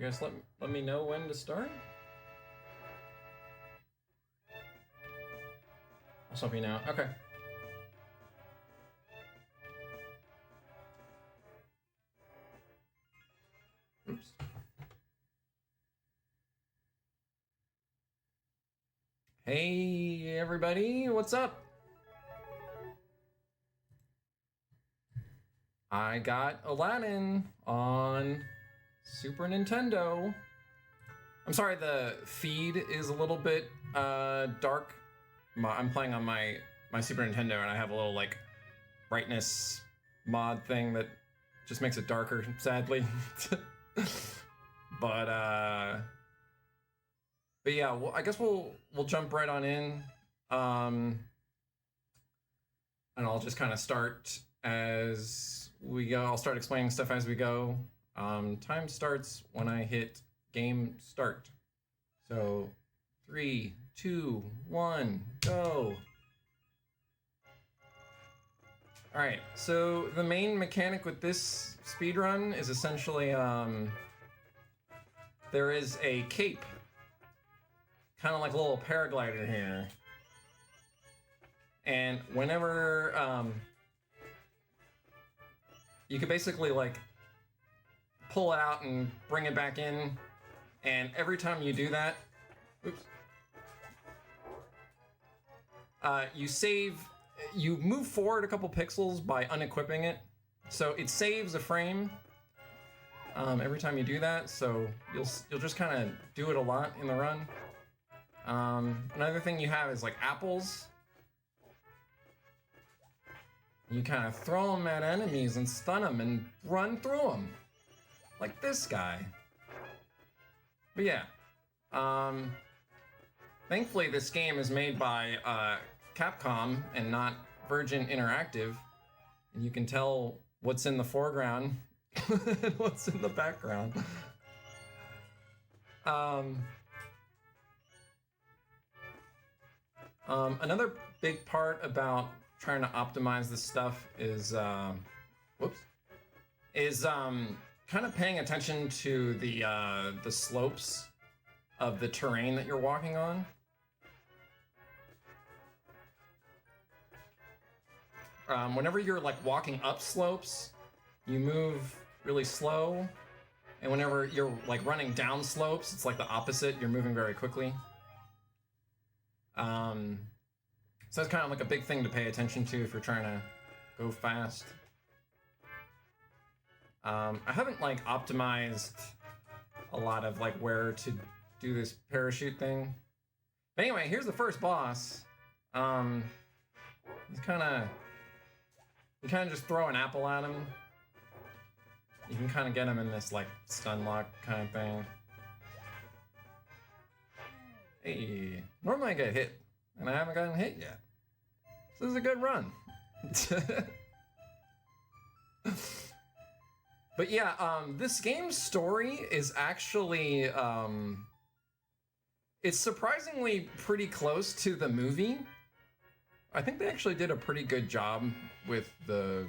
You guys let me know when to start. I'll stop you now. Okay. Oops. Hey everybody, what's up? I got Aladdin on Super Nintendo. I'm sorry the feed is a little bit dark. I'm playing on my Super Nintendo and I have a little like brightness mod thing that just makes it darker, sadly. But yeah, well, I guess we'll jump right on in, and I'll just kind of start as we go. I'll start explaining stuff as we go. Time starts when I hit game start. So 3, 2, 1, go. All right, so the main mechanic with this speedrun is essentially there is a cape, kind of like a little paraglider here. And whenever, you could basically like pull it out and bring it back in. And every time you do that, oops, you move forward a couple pixels by unequipping it. So it saves a frame every time you do that. So you'll just kind of do it a lot in the run. Another thing you have is like apples. You kind of throw them at enemies and stun them and run through them. Like this guy. But yeah. Thankfully this game is made by Capcom and not Virgin Interactive. And you can tell what's in the foreground and what's in the background. Another big part about trying to optimize this stuff is, kind of paying attention to the slopes of the terrain that you're walking on. Whenever you're like walking up slopes, you move really slow. And whenever you're like running down slopes, it's like the opposite. You're moving very quickly. So that's kind of like a big thing to pay attention to if you're trying to go fast. I haven't like optimized a lot of like where to do this parachute thing. But anyway, here's the first boss. You kind of just throw an apple at him. You can kind of get him in this like stun lock kind of thing. Hey, normally I get hit, and I haven't gotten hit yet. So this is a good run. But yeah, this game's story is actually, it's surprisingly pretty close to the movie. I think they actually did a pretty good job with the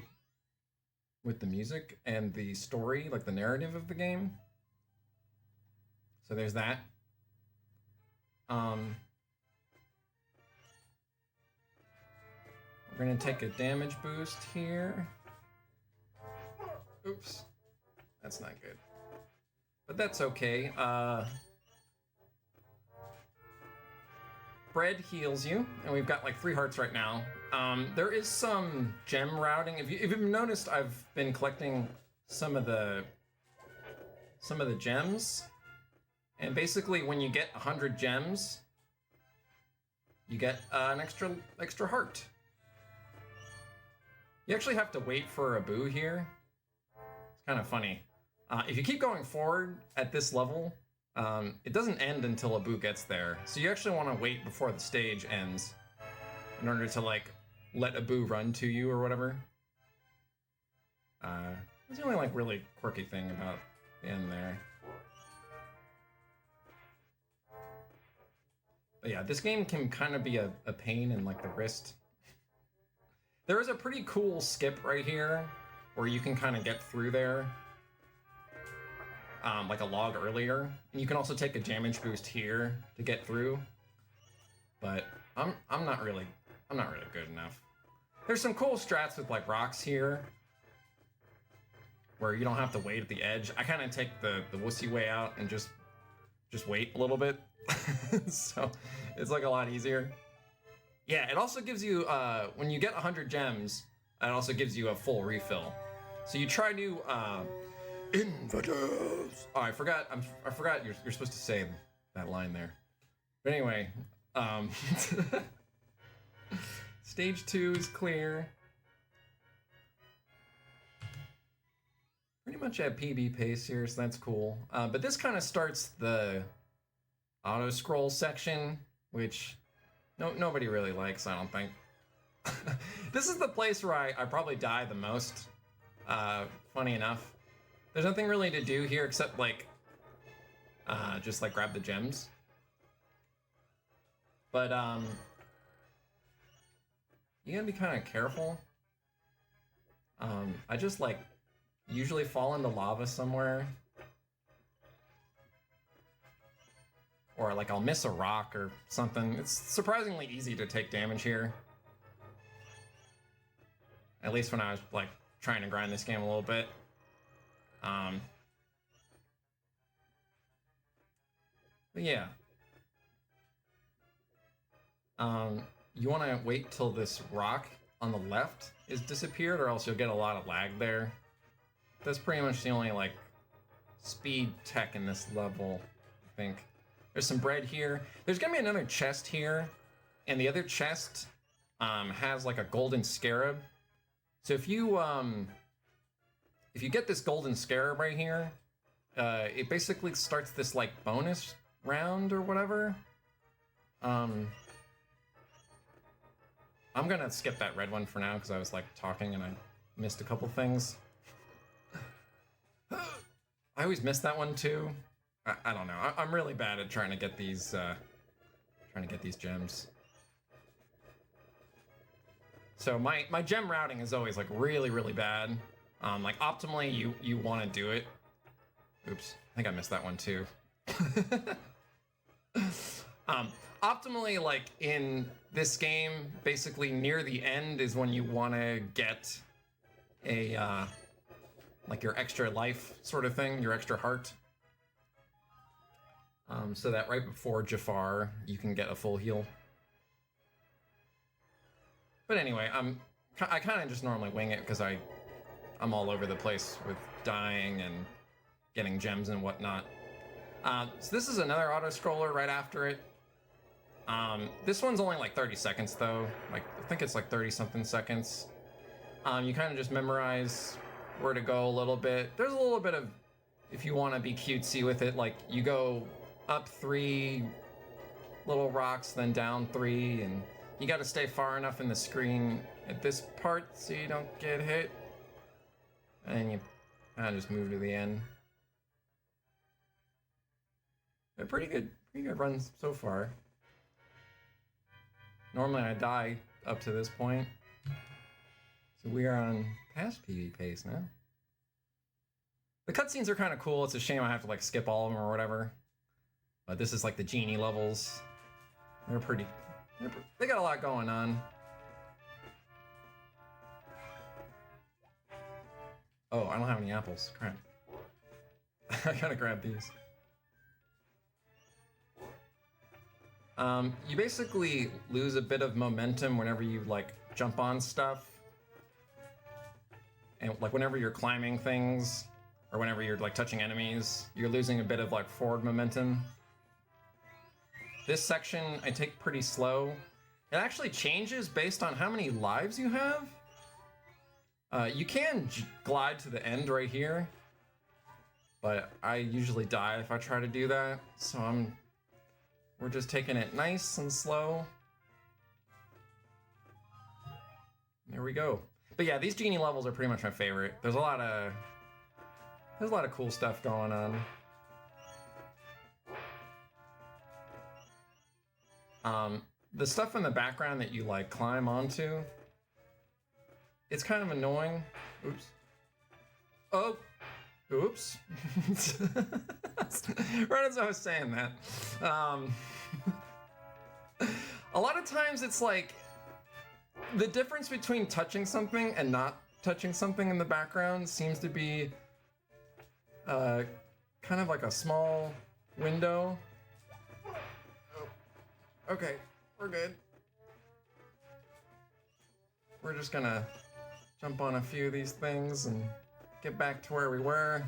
music and the story, like the narrative of the game. So there's that. We're gonna take a damage boost here. Oops, that's not good. But that's okay. Bread heals you, and we've got like 3 hearts right now. There is some gem routing. If you've noticed, I've been collecting some of the gems. And basically, when you get 100 gems, you get an extra heart. You actually have to wait for a boo here. It's kind of funny. If you keep going forward at this level, it doesn't end until a boo gets there. So you actually want to wait before the stage ends in order to like let a boo run to you or whatever. It's the only like really quirky thing about the end there. But yeah, this game can kind of be a pain in like the wrist. There is a pretty cool skip right here where you can kind of get through there. like a log earlier, and you can also take a damage boost here to get through. But I'm not really good enough. There's some cool strats with like rocks here, where you don't have to wait at the edge. I kind of take the wussy way out and just wait a little bit, so it's like a lot easier. Yeah, it also gives you when you get 100 gems, it also gives you a full refill. So you try to invaders. Oh, I forgot you're supposed to say that line there. But anyway, stage 2 is clear. Pretty much at PB pace here, so that's cool. But this kind of starts the auto scroll section, which nobody really likes, I don't think. This is the place where I probably die the most. Funny enough. There's nothing really to do here except like just like grab the gems. But you gotta be kind of careful. I just like usually fall into lava somewhere. Or like I'll miss a rock or something. It's surprisingly easy to take damage here. At least when I was like trying to grind this game a little bit. But yeah. You want to wait till this rock on the left is disappeared, or else you'll get a lot of lag there. That's pretty much the only like speed tech in this level, I think. There's some bread here. There's gonna be another chest here, and the other chest has like a golden scarab. So if you get this golden scarab right here, it basically starts this like bonus round or whatever. I'm gonna skip that red one for now because I was like talking and I missed a couple things. I always miss that one too. I don't know. I'm really bad at trying to get these gems. So my gem routing is always like really bad. Like optimally, you want to do it. Oops, I think I missed that one too. Optimally, like in this game, basically near the end is when you want to get a like your extra life sort of thing, your extra heart. So that right before Jafar, you can get a full heal. But anyway, I kind of just normally wing it because I'm all over the place with dying and getting gems and whatnot. So this is another auto scroller right after it. This one's only like 30 seconds though. Like I think it's like 30 something seconds. You kind of just memorize where to go a little bit. There's a little bit of, if you want to be cutesy with it, like you go up 3 little rocks, then down 3, and you got to stay far enough in the screen at this part so you don't get hit. And you kind of just move to the end. They're pretty good runs so far. Normally I die up to this point. So we are on past PB pace now. The cutscenes are kind of cool. It's a shame I have to like skip all of them or whatever. But this is like the genie levels. They got a lot going on. Oh, I don't have any apples. Crap. I gotta grab these. You basically lose a bit of momentum whenever you like jump on stuff. And like whenever you're climbing things, or whenever you're like touching enemies, you're losing a bit of like forward momentum. This section I take pretty slow. It actually changes based on how many lives you have. You can glide to the end right here, but I usually die if I try to do that. So we're just taking it nice and slow. There we go. But yeah, these genie levels are pretty much my favorite. There's a lot of cool stuff going on. The stuff in the background that you like climb onto, it's kind of annoying. Oops. Oh, Oops. Right as I was saying that. A lot of times it's like the difference between touching something and not touching something in the background seems to be kind of like a small window. Oh, okay, we're good. We're just gonna jump on a few of these things and get back to where we were.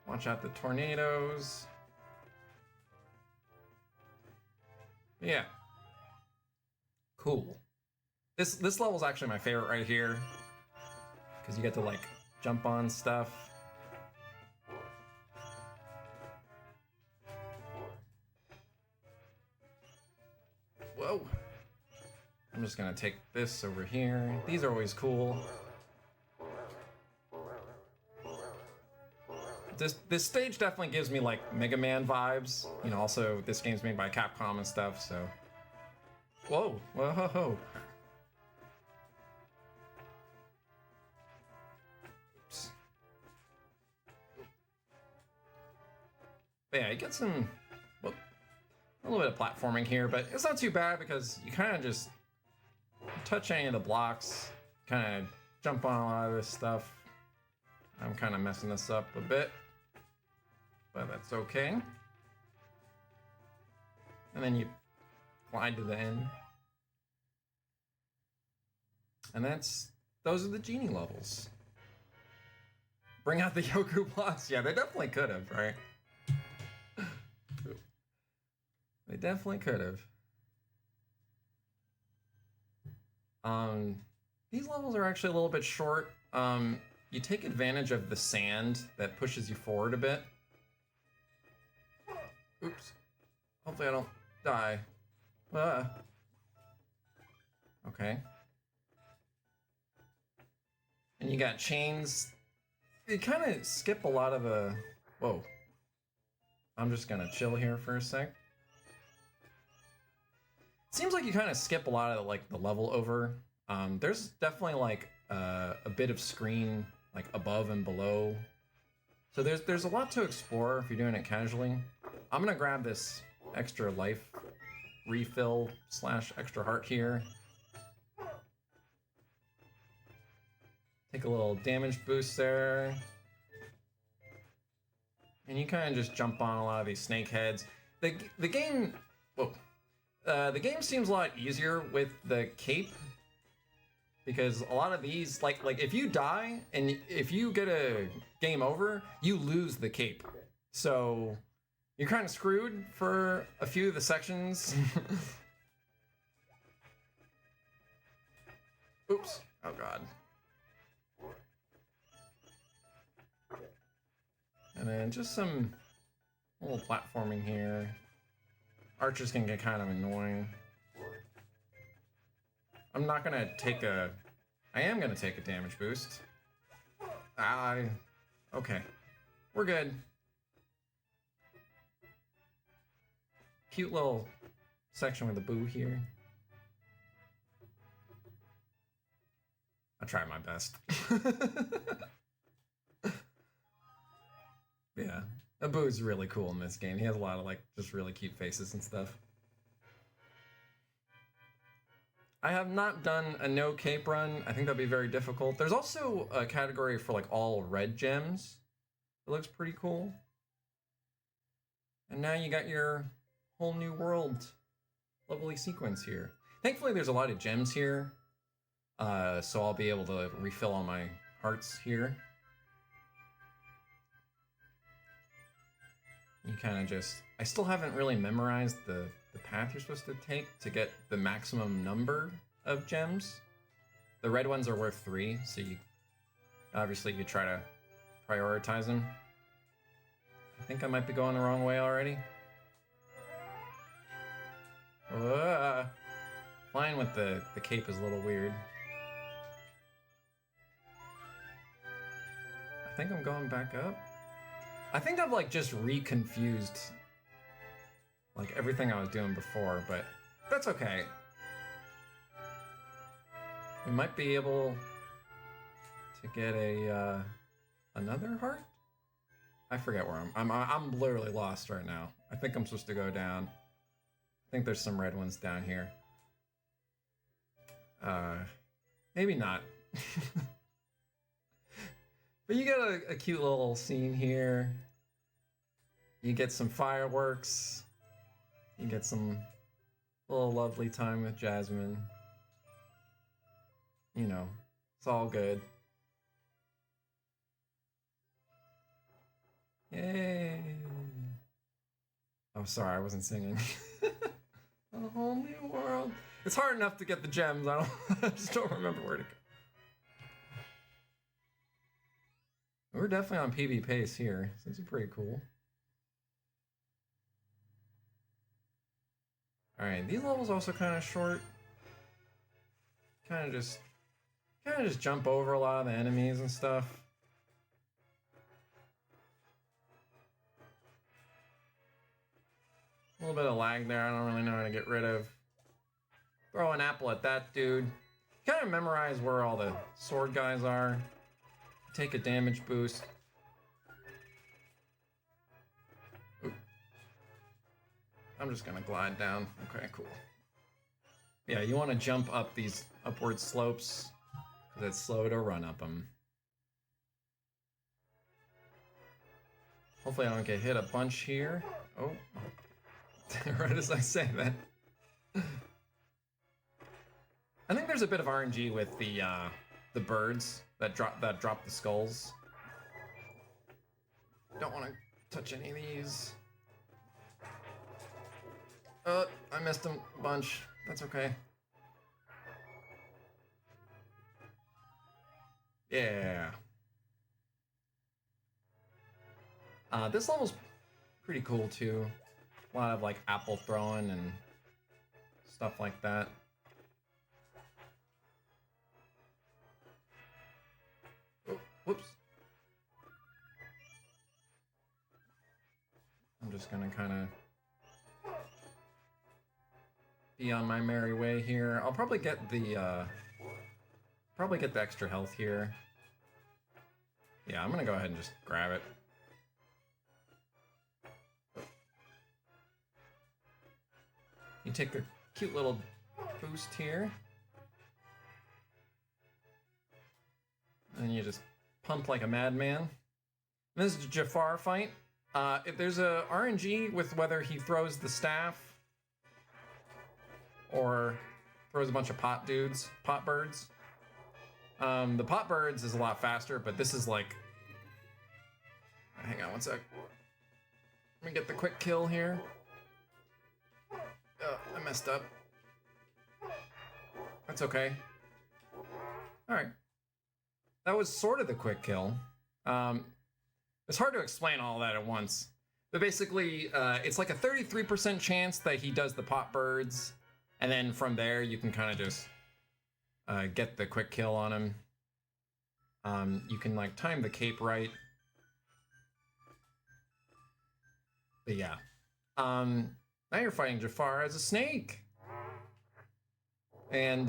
Watch out the tornadoes. Yeah. Cool. This level's actually my favorite right here, because you get to like jump on stuff. Whoa. I'm just gonna take this over here. These are always cool. This stage definitely gives me like Mega Man vibes. You know, also this game's made by Capcom and stuff, so. Whoa, whoa, ho, ho. Oops. But yeah, you get some, well, a little bit of platforming here, but it's not too bad because you kind of just touch any of the blocks, kind of jump on a lot of this stuff. I'm kind of messing this up a bit, but that's okay. And then you glide to the end. And those are the genie levels. Bring out the Yoku blocks. Yeah, they definitely could have, right? They definitely could have. These levels are actually a little bit short. You take advantage of the sand that pushes you forward a bit. Oops. Hopefully I don't die. Okay. And you got chains. You kind of skip a lot of the... Whoa. I'm just gonna chill here for a sec. Seems like you kind of skip a lot of like the level over. There's definitely like a bit of screen like above and below. So there's a lot to explore if you're doing it casually. I'm gonna grab this extra life refill / extra heart here. Take a little damage boost there. And you kind of just jump on a lot of these snake heads. The game, whoa. The game seems a lot easier with the cape, because a lot of these, like if you die and if you get a game over, you lose the cape. So you're kind of screwed for a few of the sections. Oops. Oh god. And then just some little platforming here. Archers can get kind of annoying. I'm not gonna take a... I am gonna take a damage boost. Okay. We're good. Cute little section with a boo here. I try my best. Yeah. Abu is really cool in this game. He has a lot of like just really cute faces and stuff. I have not done a no cape run. I think that'd be very difficult. There's also a category for like all red gems. It looks pretty cool. And now you got your whole new world lovely sequence here. Thankfully there's a lot of gems here. So I'll be able to refill all my hearts here. You kind of just... I still haven't really memorized the path you're supposed to take to get the maximum number of gems. The red ones are worth 3, so you... Obviously, you try to prioritize them. I think I might be going the wrong way already. Flying with the cape is a little weird. I think I'm going back up. I think I've like just reconfused like everything I was doing before, but that's okay. We might be able to get a another heart. I forget where I'm literally lost right now. I think I'm supposed to go down. I think there's some red ones down here. Maybe not. But you get a cute little scene here. You get some fireworks. You get some little lovely time with Jasmine. You know, it's all good. Yay! Oh, sorry, I wasn't singing. A whole new world. It's hard enough to get the gems. I just don't remember where to go. We're definitely on PB pace here. So this is pretty cool. All right, these levels also kind of short. Kind of just jump over a lot of the enemies and stuff. A little bit of lag there. I don't really know how to get rid of. Throw an apple at that dude. Kind of memorize where all the sword guys are. Take a damage boost. Oop. I'm just gonna glide down. Okay, cool. Yeah, you want to jump up these upward slopes because it's slow to run up them. Hopefully I don't get hit a bunch here. Oh, right as I say that. I think there's a bit of RNG with the birds that drop the skulls. Don't want to touch any of these. Oh, I missed them a bunch. That's okay. Yeah. This level's pretty cool too. A lot of like apple throwing and stuff like that. Oh, whoops. I'm just gonna kind of be on my merry way here. I'll probably get the extra health here. Yeah, I'm gonna go ahead and just grab it. You take the cute little boost here. And you just pump like a madman. This is a Jafar fight. If there's a RNG with whether he throws the staff or throws a bunch of pot birds. The pot birds is a lot faster, but this is like... Hang on one sec. Let me get the quick kill here. I messed up. That's okay. Alright. That was sort of the quick kill. It's hard to explain all that at once. But basically, it's like a 33% chance that he does the pot birds. And then from there, you can kind of just get the quick kill on him. You can like time the cape right. But yeah. Now you're fighting Jafar as a snake. And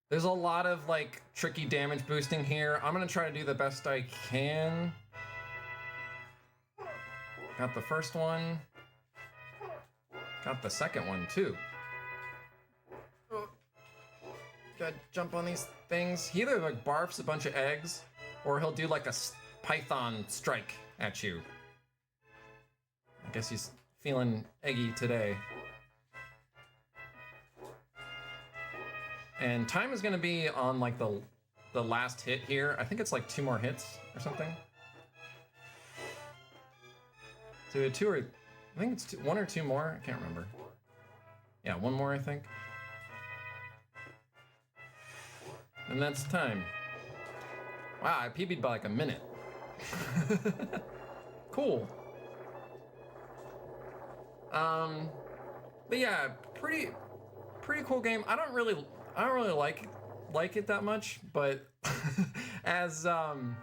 there's a lot of like tricky damage boosting here. I'm gonna try to do the best I can. Got the first one. Got the second one too. Oh. Gotta jump on these things. He either like barfs a bunch of eggs, or he'll do like a python strike at you. I guess he's feeling eggy today. And time is gonna be on like the last hit here. I think it's like 2 more hits or something. So I think it's 1 or 2 more. I can't remember. Yeah, 1 more I think. And that's time. Wow, I PB'd by like a minute. Cool. But yeah, pretty cool game. I don't really like it that much, but as I've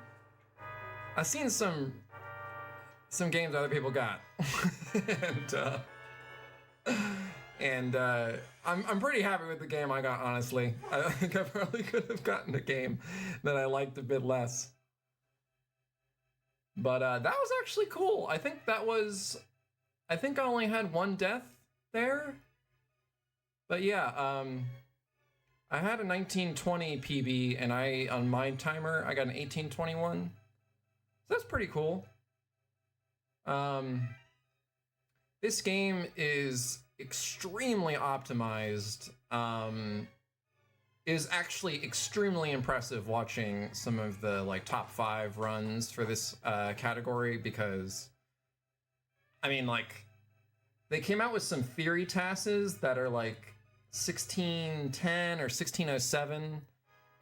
seen some And I'm pretty happy with the game I got, honestly. I think I probably could have gotten a game that I liked a bit less. But that was actually cool. I think I only had one death there. But yeah, I had a 1920 PB, and on my timer, I got an 1821. So that's pretty cool. This game is extremely optimized. Is actually extremely impressive watching some of the like top 5 runs for this category, because I mean, like, they came out with some theory tasks that are like 1610 or 1607,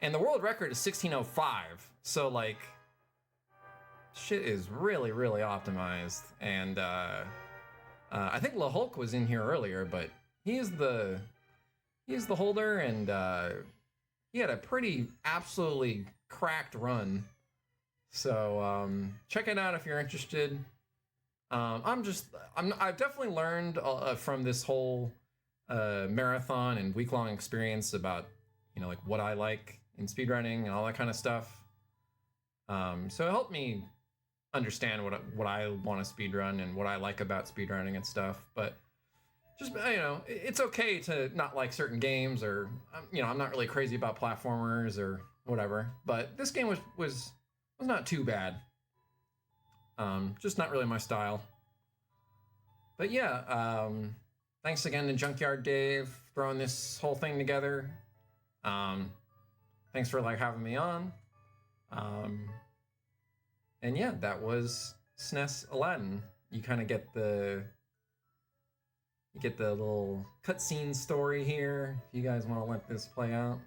and the world record is 1605. So like, shit is really, really optimized. And I think La Hulk was in here earlier, but he is the holder, and he had a pretty absolutely cracked run. So check it out if you're interested. I've definitely learned from this whole marathon and week-long experience about, you know, like what I like in speedrunning and all that kind of stuff. So it helped me understand what I want to speedrun and what I like about speedrunning and stuff. But just, you know, it's okay to not like certain games, or, you know, I'm not really crazy about platformers or whatever. But this game was not too bad. Just not really my style. But yeah, thanks again to Junkyard Dave throwing this whole thing together. Thanks for like having me on. And yeah, that was SNES Aladdin. You kind of get the little cutscene story here, if you guys want to let this play out.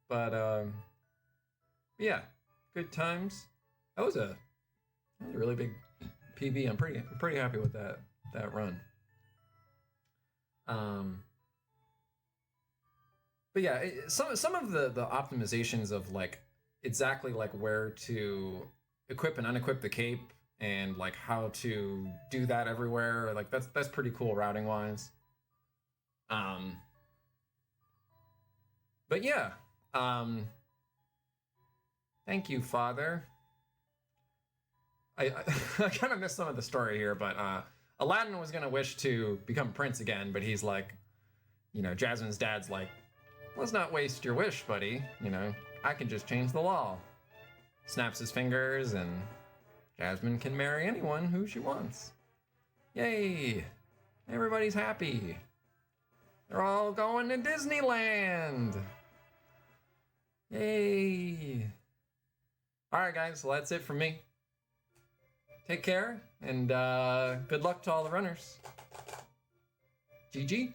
But yeah, good times. That was a really big PB. I'm pretty happy with that run. But yeah, some of the optimizations of like exactly like where to equip and unequip the cape, and like how to do that everywhere, like that's pretty cool routing wise. But yeah, thank you, Father. I kind of missed some of the story here, but Aladdin was gonna wish to become prince again, but he's like, you know, Jasmine's dad's like, let's not waste your wish, buddy. You know, I can just change the law. Snaps his fingers, and Jasmine can marry anyone who she wants. Yay! Everybody's happy. They're all going to Disneyland. Yay! All right, guys, so that's it from me. Take care, and good luck to all the runners. GG.